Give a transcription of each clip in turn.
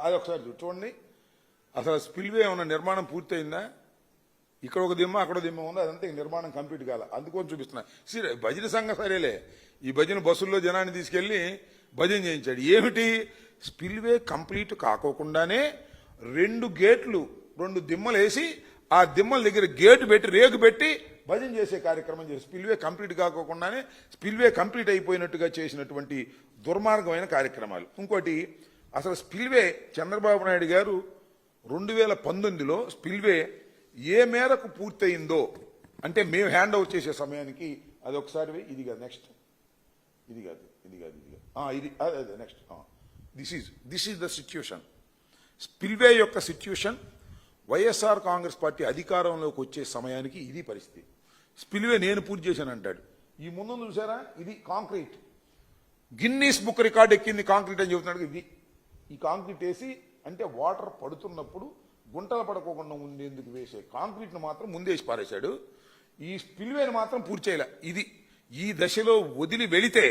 అది ఒకసారి చూడండి. అసలు స్పిల్వే ఏమన్నా నిర్మాణం పూర్తయిందా? ఇక్కడ ఒక దిమ్మ అక్కడ దిమ్మ ఉంది, అదంతా నిర్మాణం కంప్లీట్ కాల. అందుకోసం చూపిస్తున్నా. భజన సంఘం సరేలే, ఈ భజన బస్సుల్లో జనాన్ని తీసుకెళ్లి భజన చేయించాడు. ఏమిటి? స్పిల్వే కంప్లీట్ కాకోకుండానే 2 గేట్లు 2 దిమ్మలు వేసి ఆ దిమ్మల దగ్గర గేటు పెట్టి రేకు పెట్టి భజన చేసే కార్యక్రమం చేసి స్పిల్వే కంప్లీట్ కాకోకుండానే స్పిల్వే కంప్లీట్ అయిపోయినట్టుగా చేసినటువంటి దుర్మార్గమైన కార్యక్రమాలు. ఇంకోటి, అసలు స్పిల్వే చంద్రబాబు నాయుడు గారు 2019లో స్పిల్వే ఏ మేరకు పూర్తయిందో అంటే మేము హ్యాండ్ ఓవర్ చేసే సమయానికి అది ఒకసారి ఇది కాదు, నెక్స్ట్ ఇది కాదు, ఇది కాదు, ఇది కాదు, ఇది అదే next. This is the situation. Spillway యొక్క సిచ్యుయేషన్ వైఎస్ఆర్ కాంగ్రెస్ పార్టీ అధికారంలోకి వచ్చే సమయానికి ఇది పరిస్థితి. స్పిల్వే నేను పూర్తి చేశాను అంటాడు. ఈ ముందు చూసారా, ఇది కాంక్రీట్, గిన్నీస్ బుక్ రికార్డ్ ఎక్కింది కాంక్రీట్ అని చెబుతున్నాడు. ఇది ఈ కాంక్రీట్ వేసి అంటే వాటర్ పడుతున్నప్పుడు గుంటలు పడుకోకుండా ఉండేందుకు వేసే కాంక్రీట్ను మాత్రం ముందేసి పారేశాడు. ఈ స్పిల్వేని మాత్రం పూర్తి చేయలే. ఇది ఈ దశలో వదిలి వెళితే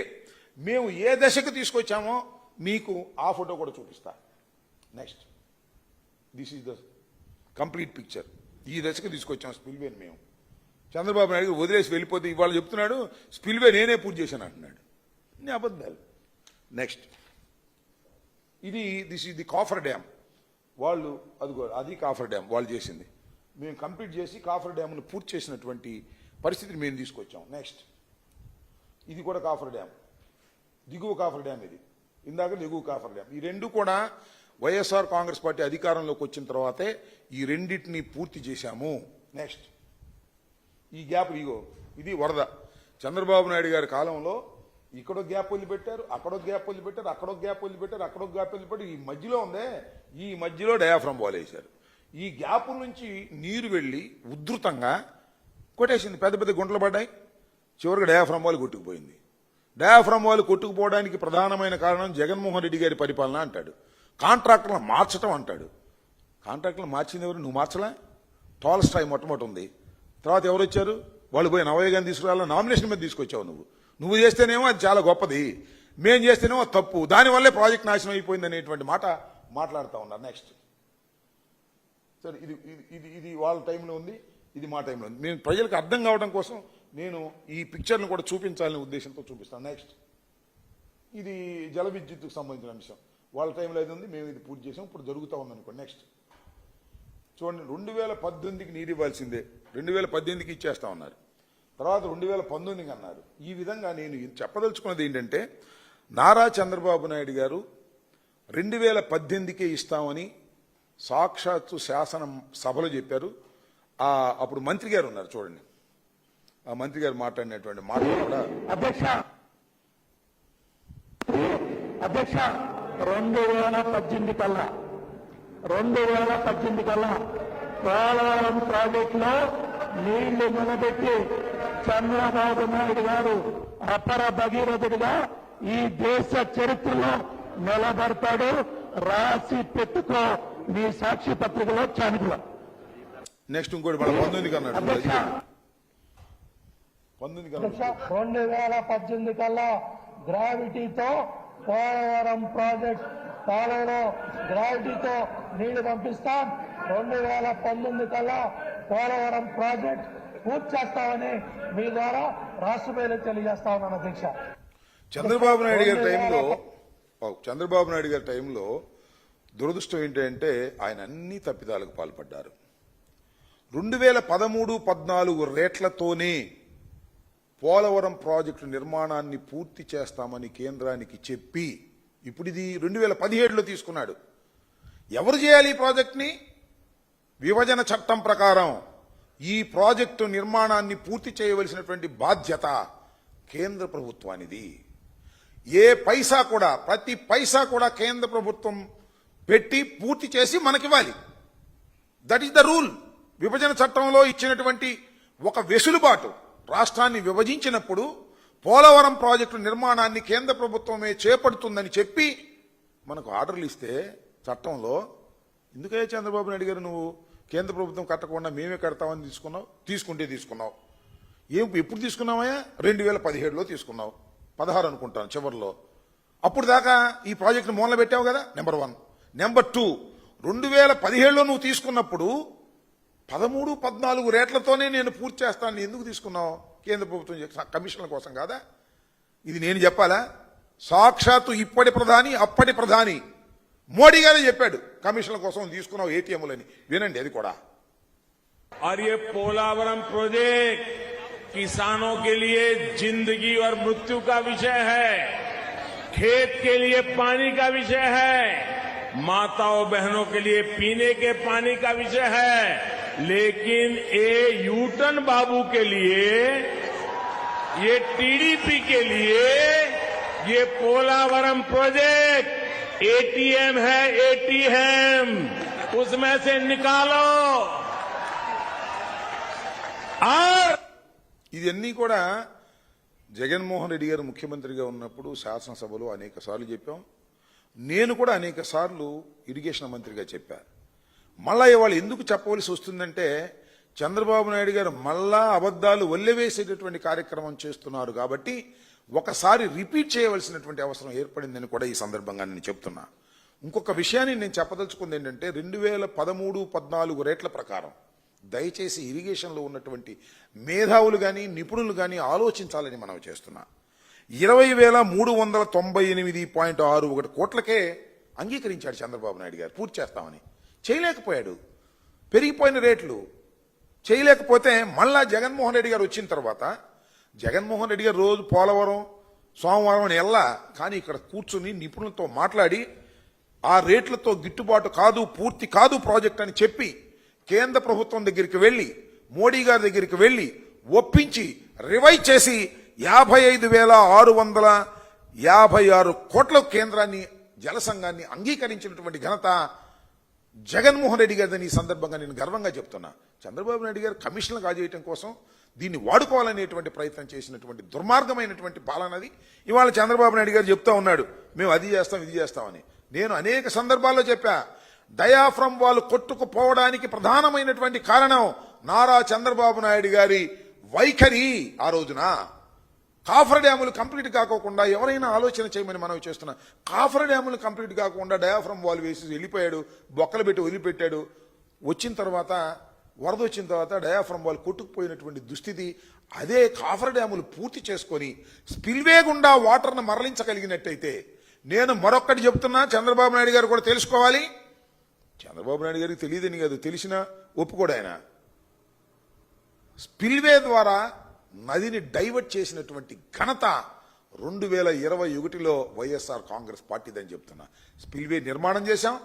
మేము ఏ దశకు తీసుకొచ్చామో మీకు ఆ ఫోటో కూడా చూపిస్తా. Next, this is the complete picture. ఈ దశకు తీసుకొచ్చాం స్పిల్వేని మేము. చంద్రబాబు నాయుడు వదిలేసి వెళ్ళిపోతే ఇవాళ చెప్తున్నాడు స్పిల్వే నేనే పూర్తి చేశాను అంటున్నాడు. అబద్ధాలు. Next, this is the coffer dam. వాళ్ళు అది కాఫర్ డ్యామ్ వాళ్ళు చేసింది. మేము కంప్లీట్ చేసి కాఫర్ డ్యామ్ను పూర్తి చేసినటువంటి పరిస్థితిని మేము తీసుకొచ్చాం. నెక్స్ట్, ఇది కూడా కాఫర్ డ్యామ్, దిగువ కాఫర్ డ్యామ్. ఇది ఇందాక దిగువ కాఫర్ డ్యామ్. ఈ రెండు కూడా వైఎస్ఆర్ కాంగ్రెస్ పార్టీ అధికారంలోకి వచ్చిన తర్వాతే ఈ రెండింటిని పూర్తి చేశాము. నెక్స్ట్, ఈ గ్యాప్ ఇది వరద. చంద్రబాబు నాయుడు గారి కాలంలో ఇక్కడొక గ్యాప్ వదిలిపెట్టారు, అక్కడొక గ్యాప్ వదిలిపెట్టారు, అక్కడొక గ్యాప్ వదిలిపెట్టారు, అక్కడొక గ్యాప్ వదిలిపెట్టారు. ఈ మధ్యలో ఉందే, ఈ మధ్యలో డయాఫ్రమ్ వాల్ వేశారు. ఈ గ్యాప్ నుంచి నీరు వెళ్లి ఉధృతంగా కొట్టేసింది. పెద్ద పెద్ద గుంటలు పడ్డాయి. చివరికి డయాఫ్రమ్ వాల్ కొట్టుకుపోయింది. డయాఫ్రమ్ వాల్ కొట్టుకుపోవడానికి ప్రధానమైన కారణం జగన్మోహన్ రెడ్డి గారి పరిపాలన అంటాడు. కాంట్రాక్టర్లను మార్చడం అంటాడు. కాంట్రాక్టర్లు మార్చింది ఎవరు? నువ్వు మార్చలే. టాల్స్టాయ్ మొట్టమొదటి ఉంది, తర్వాత ఎవరు వచ్చారు? వాళ్ళు పోయి నవయ్య గారిని తీసుకురావాలని నామినేషన్ మీద తీసుకొచ్చావు నువ్వు చేస్తేనేమో అది చాలా గొప్పది, మేం చేస్తేనేమో అది తప్పు, దానివల్లే ప్రాజెక్ట్ నాశనం అయిపోయింది అనేటువంటి మాట మాట్లాడుతూ ఉన్నారు. నెక్స్ట్, సరే ఇది వాళ్ళ టైంలో ఉంది, ఇది మా టైంలో ఉంది. నేను ప్రజలకు అర్థం కావడం కోసం నేను ఈ పిక్చర్ను కూడా చూపించాలనే ఉద్దేశంతో చూపిస్తాను. నెక్స్ట్, ఇది జల విద్యుత్తుకు సంబంధించిన అంశం. వాళ్ళ టైంలో ఇది ఉంది, మేము ఇది పూర్తి చేసాం, ఇప్పుడు జరుగుతూ ఉందనుకోండి. నెక్స్ట్ చూడండి, 2018కి నీరు ఇవ్వాల్సిందే, 2018కి ఇచ్చేస్తా ఉన్నారు, తర్వాత 2019కి అన్నారు. ఈ విధంగా నేను చెప్పదలుచుకున్నది ఏంటంటే, నారా చంద్రబాబు నాయుడు గారు 2018కే ఇస్తామని సాక్షాత్తు శాసన సభలో చెప్పారు. అప్పుడు మంత్రి గారు ఉన్నారు చూడండి, ఆ మంత్రి గారు మాట్లాడినటువంటి మాటలు కూడా. అధ్యక్ష 2018 కల్లా పోలవరం ప్రాజెక్టులో నీళ్లు నిలబెట్టి చంద్రబాబు నాయుడు గారు అపర భగీరథుడిగా ఈ దేశ చరిత్రలో నిలబడతాడు. రాసి పెట్టుకో నీ సాక్షి పత్రికలో చానుకుల. నెక్స్ట్ ఇంకోటి 19కి అన్నాడు. 2018 కల్లా గ్రావిటీతో పోలవరం ప్రాజెక్ట్ కాలంలో గ్రావిటీతో నీళ్లు పంపిస్తాం. 2019 కల్లా పోలవరం ప్రాజెక్ట్ పూర్తి చేస్తామని మీ ద్వారా రాష్ట్ర ప్రజలకు తెలియజేస్తా ఉన్నాను. అధ్యక్ష, చంద్రబాబు నాయుడు గారి టైంలో దురదృష్టం ఏంటంటే ఆయన అన్ని తప్పిదాలకు పాల్పడ్డారు. 2013-14 రేట్లతోనే పోలవరం ప్రాజెక్టు నిర్మాణాన్ని పూర్తి చేస్తామని కేంద్రానికి చెప్పి ఇప్పుడు ఇది 2017లో తీసుకున్నాడు. ఎవరు చేయాలి ఈ ప్రాజెక్టుని? విభజన చట్టం ప్రకారం ఈ ప్రాజెక్టు నిర్మాణాన్ని పూర్తి చేయవలసినటువంటి బాధ్యత కేంద్ర ప్రభుత్వానిది. ఏ పైసా కూడా, ప్రతి పైసా కూడా కేంద్ర ప్రభుత్వం పెట్టి పూర్తి చేసి మనకివ్వాలి. That is the rule. విభజన చట్టంలో ఇచ్చినటువంటి ఒక వెసులుబాటు. రాష్ట్రాన్ని విభజించినప్పుడు పోలవరం ప్రాజెక్టు నిర్మాణాన్ని కేంద్ర ప్రభుత్వమే చేపడుతుందని చెప్పి మనకు ఆర్డర్లు ఇస్తే చట్టంలో, ఎందుకే చంద్రబాబు నాయుడు గారు నువ్వు కేంద్ర ప్రభుత్వం కట్టకుండా మేమే కడతామని తీసుకున్నావు. ఎప్పుడు తీసుకున్నావా? 2017లో తీసుకున్నావు, 16 అనుకుంటాను చివరిలో. అప్పుడు దాకా ఈ ప్రాజెక్టును మూలన పెట్టావు కదా, నెంబర్ 1. నెంబర్ 2, 2017లో నువ్వు తీసుకున్నప్పుడు 13-14 రేట్లతోనే నేను పూర్తి చేస్తాను ఎందుకు తీసుకున్నావు? కేంద్ర ప్రభుత్వం కమిషన్ల కోసం కాదా? ఇది నేను చెప్పాలా? సాక్షాత్తు ఇప్పటి ప్రధాని అప్పటి ప్రధాని మోడీ గారే చెప్పాడు కమిషన్ల కోసం తీసుకున్నావు ఏటీఎంలని. వినండి అది కూడా. और ये पोलावरम प्रोजेक्ट किसानों के लिए जिंदगी और मृत्यु का विषय है, खेत के लिए पानी का विषय है, माताओं बहनों के लिए पीने के पानी का विषय है, लेकिन ये यूटन बाबू के लिए, ये टीडीपी के लिए ये पोलावरम प्रोजेक्ट एटीएम है, एटीएम उसमें से निकालो. ఇవన్నీ కూడా జగన్మోహన్ రెడ్డి గారు ముఖ్యమంత్రిగా ఉన్నప్పుడు శాసనసభలో అనేక సార్లు చెప్పాం. నేను కూడా అనేక సార్లు ఇరిగేషన్ మంత్రిగా చెప్పా. మళ్ళా ఇవాళ ఎందుకు చెప్పవలసి వస్తుందంటే చంద్రబాబు నాయుడు గారు మళ్ళా అబద్దాలు వల్లెవేసేటటువంటి కార్యక్రమం చేస్తున్నారు కాబట్టి ఒకసారి రిపీట్ చేయవలసినటువంటి అవసరం ఏర్పడిందని కూడా ఈ సందర్భంగా నేను చెప్తున్నా. ఇంకొక విషయాన్ని నేను చెప్పదలుచుకుంది ఏంటంటే 2013-14 రేట్ల ప్రకారం దయచేసి ఇరిగేషన్లో ఉన్నటువంటి మేధావులు కానీ నిపుణులు కానీ ఆలోచించాలని మనం చేస్తున్నా. 20,398.61 కోట్లకే అంగీకరించాడు చంద్రబాబు నాయుడు గారు పూర్తి చేస్తామని. చేయలేకపోయాడు, పెరిగిపోయిన రేట్లు చేయలేకపోతే మళ్ళా జగన్మోహన్ రెడ్డి గారు వచ్చిన తర్వాత జగన్మోహన్ రెడ్డి గారు రోజు పోలవరం సోమవారం అని వెళ్ళా, కానీ ఇక్కడ కూర్చుని నిపుణులతో మాట్లాడి ఆ రేట్లతో గిట్టుబాటు కాదు, పూర్తి కాదు ప్రాజెక్ట్ అని చెప్పి కేంద్ర ప్రభుత్వం దగ్గరికి వెళ్లి మోడీ గారి దగ్గరికి వెళ్లి ఒప్పించి రివైజ్ చేసి 55,656 కోట్ల కేంద్రాన్ని జల సంఘాన్ని అంగీకరించినటువంటి ఘనత జగన్మోహన్ రెడ్డి గారిని ఈ సందర్భంగా నేను గర్వంగా చెప్తున్నా. చంద్రబాబు నాయుడు గారు కమిషన్లు కాజేయటం కోసం దీన్ని వాడుకోవాలనేటువంటి ప్రయత్నం చేసినటువంటి దుర్మార్గమైనటువంటి పాలనది. ఇవాళ చంద్రబాబు నాయుడు గారు చెప్తా ఉన్నాడు మేము అది చేస్తాం ఇది చేస్తామని. నేను అనేక సందర్భాల్లో చెప్పా, డయాఫ్రమ్ వాళ్ళు కొట్టుకుపోవడానికి ప్రధానమైనటువంటి కారణం నారా చంద్రబాబు నాయుడు గారి వైఖరి. ఆ రోజున కాఫర్ డ్యాములు కంప్లీట్ కాకోకుండా ఎవరైనా ఆలోచన చేయమని మనం చేస్తున్నాం. కాఫర్ డ్యాములు కంప్లీట్ కాకుండా డయాఫ్రమ్ వాల్ వేసి వెళ్ళిపోయాడు, బొక్కలు పెట్టి వదిలిపెట్టాడు. వచ్చిన తర్వాత వరద వచ్చిన తర్వాత డయాఫ్రమ్ వాల్ కొట్టుకుపోయినటువంటి దుస్థితి. అదే కాఫర్ డ్యాములు పూర్తి చేసుకొని స్పిల్వే గుండా వాటర్ను మరలించగలిగినట్టయితే, నేను మరొక్కటి చెప్తున్నా, చంద్రబాబు నాయుడు గారు కూడా తెలుసుకోవాలి. చంద్రబాబు నాయుడు గారికి తెలియదని కాదు, తెలిసినా ఒప్పుకోడు ఆయన. స్పిల్వే ద్వారా నదిని డైవర్ట్ చేసినటువంటి ఘనత 2021లో వైఎస్ఆర్ కాంగ్రెస్ పార్టీదని చెప్తున్నా. స్పిల్వే నిర్మాణం చేశాం,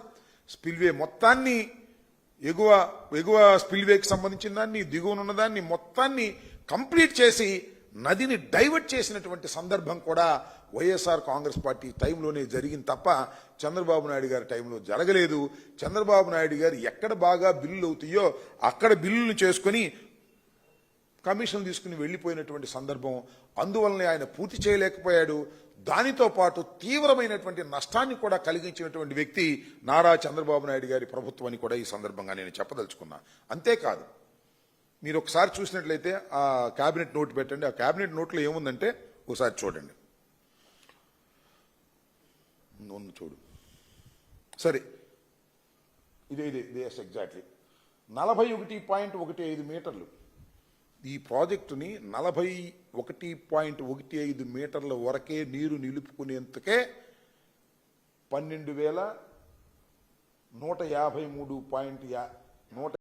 స్పిల్వే మొత్తాన్ని ఎగువ స్పిల్వేకి సంబంధించిన దాన్ని, దిగువన ఉన్నదాన్ని మొత్తాన్ని కంప్లీట్ చేసి నదిని డైవర్ట్ చేసినటువంటి సందర్భం కూడా వైఎస్ఆర్ కాంగ్రెస్ పార్టీ టైంలోనే జరిగింది తప్ప చంద్రబాబు నాయుడు గారి టైంలో జరగలేదు. చంద్రబాబు నాయుడు గారు ఎక్కడ బాగా బిల్లులు అవుతాయో అక్కడ బిల్లులు చేసుకుని కమిషన్ తీసుకుని వెళ్లిపోయినటువంటి సందర్భం. అందువల్లనే ఆయన పూర్తి చేయలేకపోయాడు. దానితో పాటు తీవ్రమైనటువంటి నష్టాన్ని కూడా కలిగించినటువంటి వ్యక్తి నారా చంద్రబాబు నాయుడు గారి ప్రభుత్వం అని కూడా ఈ సందర్భంగా నేను చెప్పదలుచుకున్నా. అంతేకాదు, మీరు ఒకసారి చూసినట్లయితే ఆ కేబినెట్ నోట్ పెట్టండి. ఆ కేబినెట్ నోట్లో ఏముందంటే ఒకసారి చూడండి, చూడు. సరే, ఇదే ఎగ్జాక్ట్లీ 41.15 మీటర్లు ఈ ప్రాజెక్టుని 41.15 మీటర్ల వరకే నీరు నిలుపుకునేందుకే 12,153